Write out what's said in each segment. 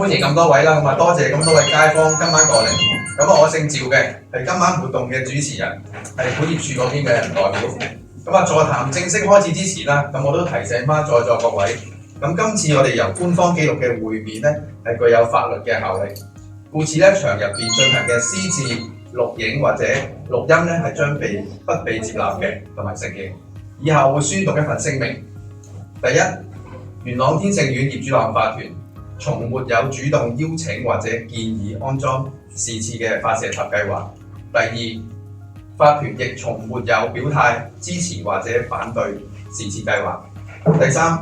歡迎咁多位啦，咁啊多謝咁多位街坊今晚過嚟。咁啊，我姓趙嘅，係今晚活動嘅主持人，係本業處嗰邊嘅人代表。咁啊，座談正式開始之前啦，咁我都提醒翻在座各位，咁今次我哋由官方記錄嘅會面咧，係具有法律嘅效力，故此咧場入邊進行嘅私自錄影或者錄音咧，係將不被接納嘅同埋承認。以下會宣讀一份聲明。第一，元朗天盛苑業主立案法團從沒有主動邀請或者建議安裝是次嘅發射塔計劃。第二，法團亦從沒有表態支持或者反對是次計劃。第三，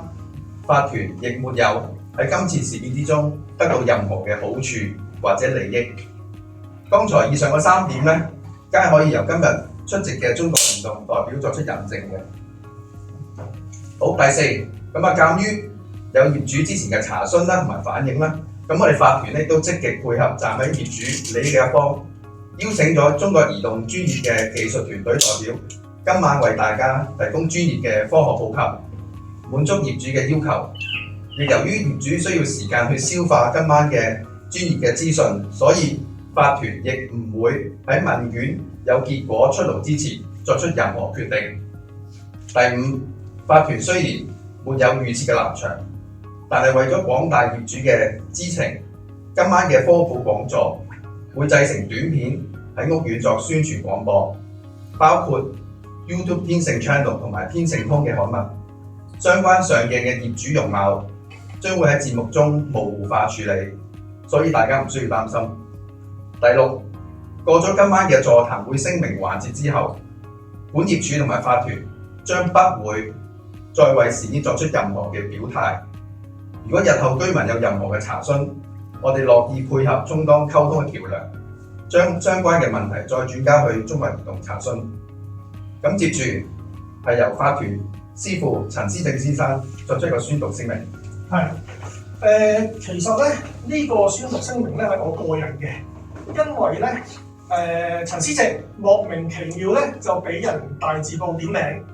法團亦沒有喺今次事件之中得到任何嘅好處或者利益。剛才以上嘅3點咧，皆可以由今日出席嘅中國移動代表作出印證嘅。好，第四，咁啊，鑑於有業主之前嘅查詢啦同埋反映啦，咁我哋法團咧都積極配合站喺業主利益嘅一方，邀請咗中國移動專業嘅技術團隊代表，今晚為大家提供專業嘅科學普及，滿足業主嘅要求。亦由於業主需要時間去消化今晚嘅專業嘅資訊，所以法團亦唔會喺問卷有結果出爐之前作出任何決定。第五，法團雖然沒有預設嘅立場，但係為咗廣大業主嘅知情，今晚嘅科普講座會製成短片喺屋苑作宣傳廣播，包括 YouTube 天盛 Channel 同埋天盛通嘅刊物。相關上鏡嘅業主容貌將會喺節目中模糊化處理，所以大家唔需要擔心。第六，過咗今晚嘅座談會聲明環節之後，本業主同埋法團將不會再為事件作出任何嘅表態。如果日後居民有任何嘅查詢，我哋樂意配合充當溝通嘅橋梁，將相關嘅問題再轉交去中國移動查詢。咁接住係由法團師傅陳思正先生作出一個宣讀聲明。其實咧呢個宣讀聲明咧係我個人嘅，因為咧陳思正莫名其妙咧就俾人大字報點名，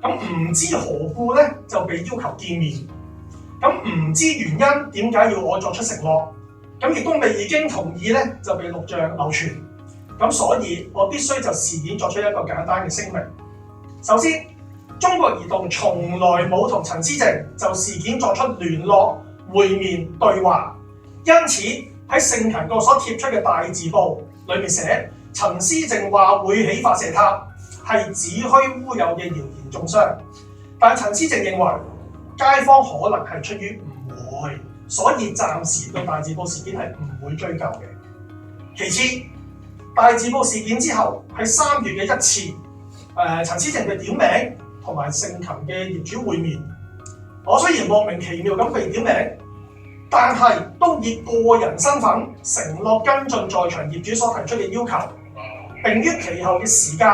咁唔知何故咧就被要求見面，咁唔知原因點解要我作出承諾，咁亦都未經同意咧就被錄像流傳，咁所以我必須就事件作出一個簡單嘅聲明。首先，中國移動從來冇同陳思正就事件作出聯絡、會面、對話，因此喺盛勤閣所貼出嘅大字報裏面寫陳思正話會起發射塔，係子虛烏有嘅謠言中傷。但陳思正認為街坊可能係出於誤會，所以暫時對大字報事件係唔會追究嘅。其次，大字報事件之後喺3月嘅一次陳思正嘅點名同埋盛勤嘅業主會面，我雖然莫名其妙咁被點名，但係都以個人身份承諾跟進在場業主所提出嘅要求，並於其後嘅時間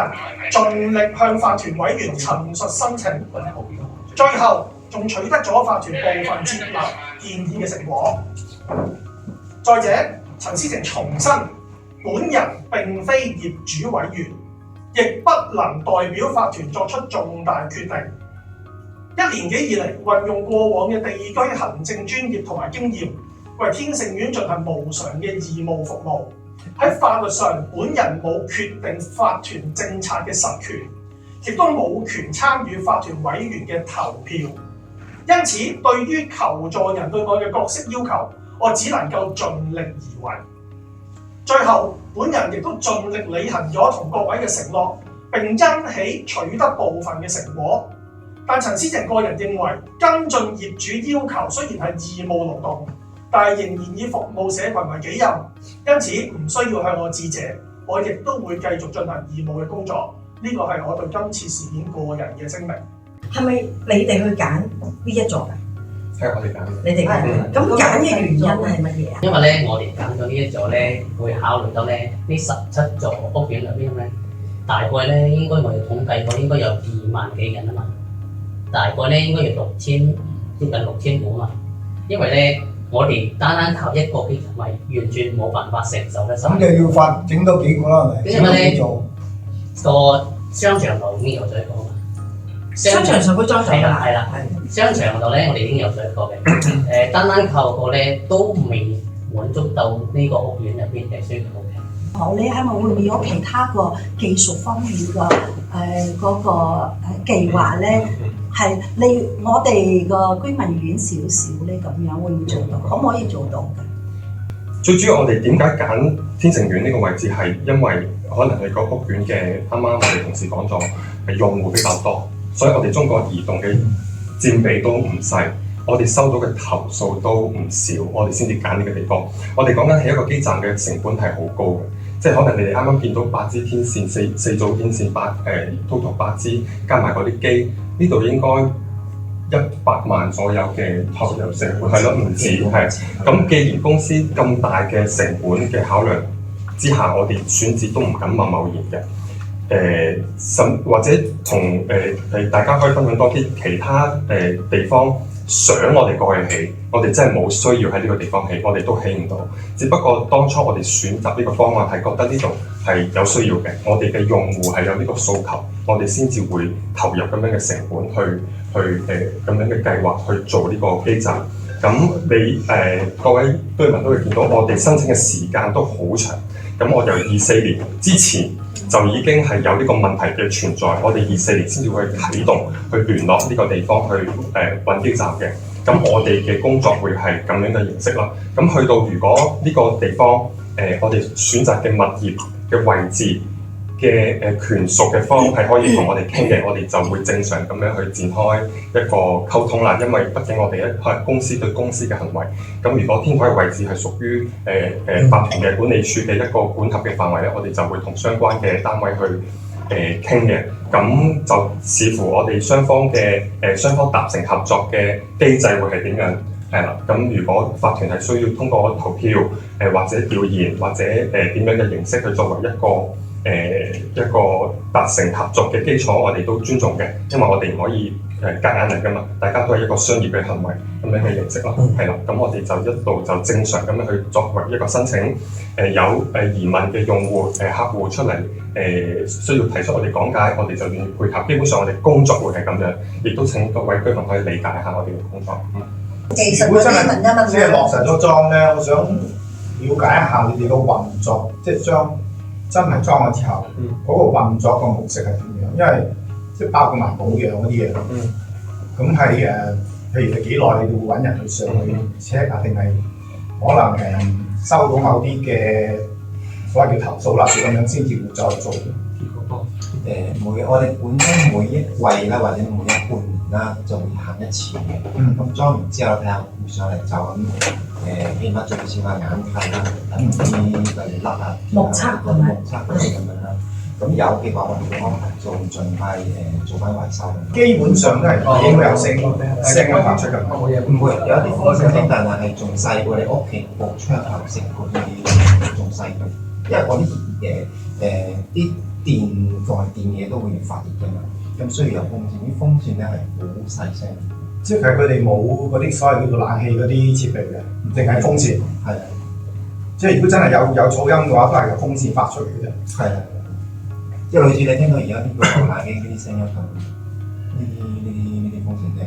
盡力向法團委員陳述申請，最後仲取得咗法團部分接納建議嘅成果。再者，陳思正重申，本人並非業主委員，亦不能代表法團作出重大決定。1年幾以嚟，運用過往嘅地區行政專業同埋經驗，為天盛苑進行無償嘅義務服務。喺法律上，本人冇決定法團政策嘅實權，亦都冇權參與法團委員嘅投票。因此，對於求助人對我嘅角色要求，我只能夠盡力而為。最後，本人亦都盡力履行咗同各位嘅承諾，並因喜取得部分嘅成果。但陳思正個人認為，跟進業主要求雖然係義務勞動，但係仍然以服務社群為己任，因此唔需要向我致謝。我亦都會繼續進行義務嘅工作。呢個係我對今次事件個人嘅聲明。係咪你哋去揀呢一座㗎？係我哋揀。你哋揀。咁揀嘅原因係乜嘢啊？因為咧，我哋揀咗呢一座咧，會考慮到咧呢17座屋苑裏邊咧，大概咧應該我哋統計過應該有2萬幾人啊嘛，大概咧應該有接近6500嘛。因為咧，我哋單靠一個機構係完全冇辦法承受得晒。咁就要整多幾個啦，係咪？因為咧個商場度已經有咗一個嘛。商場上會裝咗㗎啦，係啦，商場度咧我哋已經有咗一個嘅。單靠個咧都未滿足到呢個屋苑入邊嘅需求嘅。好，你係咪會唔會有其他個技術方面嘅嗰個計劃咧？係我哋個居民院少少咧，咁樣會唔會做到？可唔可以做到嘅？最主要我哋點解揀天成苑呢個位置係因為可能係個屋苑嘅啱啱我哋同事講咗係用戶比較多，所以我哋中國移動嘅佔比都唔細，我哋收到嘅投訴都唔少，我哋先至揀呢個地方。我哋講緊係一個基站嘅成本係好高嘅，即係可能你哋啱啱見到8支天線、四組天線，total 8支加埋嗰啲機，呢度應該100萬左右嘅投入成本係咯，唔止係。咁既然公司咁大嘅成本嘅考量之下，我哋選址都唔敢貿然嘅。或者同大家可以分享多啲其他地方想我哋過去起，我哋真係冇需要喺呢個地方起，我哋都起唔到。只不過當初我哋選擇呢個方案係覺得呢度係有需要嘅，我哋嘅用戶係有呢個訴求，我哋先至會投入咁樣嘅成本去咁樣嘅計劃去做呢個基站。咁你各位居民都會見到，我哋申請嘅時間都好長。咁我由24年之前就已經係有呢個問題嘅存在，我哋24年先至會啟動去聯絡呢個地方去揾基站嘅。咁我哋嘅工作會係咁樣嘅形式啦。咁去到如果呢個地方我哋選擇嘅物業嘅位置嘅權屬嘅方係可以同我哋傾嘅，我哋就會正常咁樣去展開一個溝通啦。因為畢竟我哋係公司對公司嘅行為，咁如果天台嘅位置係屬於法團嘅管理處嘅一個管轄嘅範圍咧，我哋就會同相關嘅單位去傾嘅。咁就視乎我哋雙方達成合作嘅機制會係點樣係啦。咁如果法團係需要通過投票或者調研或者點樣嘅形式去作為一個達成合作嘅基礎，我哋都尊重嘅，因為我哋唔可以夾硬嚟噶嘛，大家都係一個商業嘅行為咁樣嘅形式咯，係啦。咁我哋就一路就正常咁樣去作為一個申請，有疑問嘅用戶客戶出嚟需要提出我哋講解，我哋就願意配合。基本上我哋工作會係咁樣，亦都請各位居民可以理解下我哋嘅工作。技術嗰啲問一問即係落實咗裝咧，我想了解一下你哋個運作，即係將真係裝咗之後，嗰個運作個模式係點樣？因為即係包括埋保養嗰啲嘢，咁係譬如你幾耐你會揾人去上去 check 啊，定係可能收到某啲嘅所謂叫投訴啦，咁樣先至會再做。我哋本身每一季啦，或者每一半年啦，就會行一次嘅。咁裝完之後睇下互上嚟就咁起碼最少話眼睇啦，等啲例如甩啊、目測係咪？目測嗰啲咁樣啦。咁有嘅話，我哋會安排做盡快做翻維修。基本上都係應該有聲嘅發出㗎。唔會有啲風聲，但係仲細過你屋企個窗頭式嗰啲仲細嘅，因為嗰啲啲電同埋電嘢都會發熱㗎嘛，咁需要有風扇，啲風扇咧係好細聲。即係佢哋冇嗰啲所謂叫做冷氣嗰啲設備嘅，淨係風扇。係啊，即係如果真係有噪音嘅話，都係由風扇發出嚟嘅啫。係啊，即係類似你聽到而家呢個冷氣呢啲聲音咁，呢啲風扇聲。